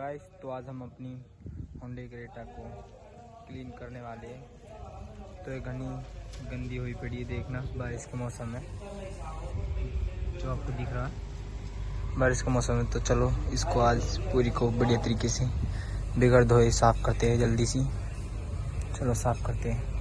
Guys, तो आज हम अपनी होंडा क्रेटा को क्लीन करने वाले हैं। तो ये घनी गंदी हुई पड़ी है, देखना बारिश के मौसम में जो आपको दिख रहा है बारिश के मौसम में। तो चलो इसको आज पूरी को बढ़िया तरीके से बिगड़ धोए साफ़ करते हैं जल्दी सी। चलो साफ़ करते हैं।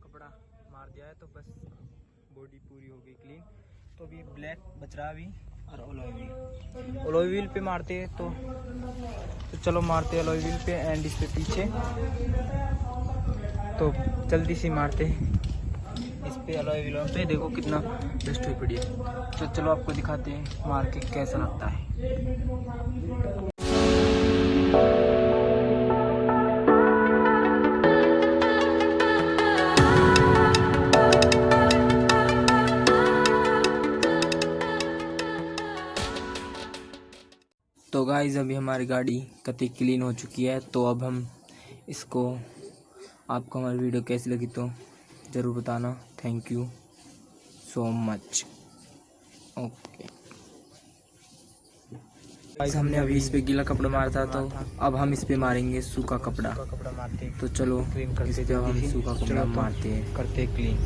कपड़ा मार दिया है तो बस बॉडी पूरी हो गई क्लीन। तो अभी ब्लैक बच रहा अभी और अलॉय व्हील पे मारते हैं। तो चलो मारते हैं अलॉय व्हील पे एंड इस पे पीछे। तो जल्दी से मारते हैं इस पे अलॉय व्हील पे। देखो कितना डस्ट हुई पड़ी है। तो चलो आपको दिखाते हैं मार के कैसा लगता है। तो गाइस, अभी हमारी गाड़ी कतई क्लीन हो चुकी है। तो अब हम इसको, आपको हमारी वीडियो कैसी लगी तो ज़रूर बताना। Thank you so much. Okay guys, हमने अभी इस पे गीला कपड़ा मारा था, तो अब हम इस पे मारेंगे सूखा कपड़ा। तो चलो इस पे अब हम सूखा कपड़ा मारते हैं, करते क्लीन।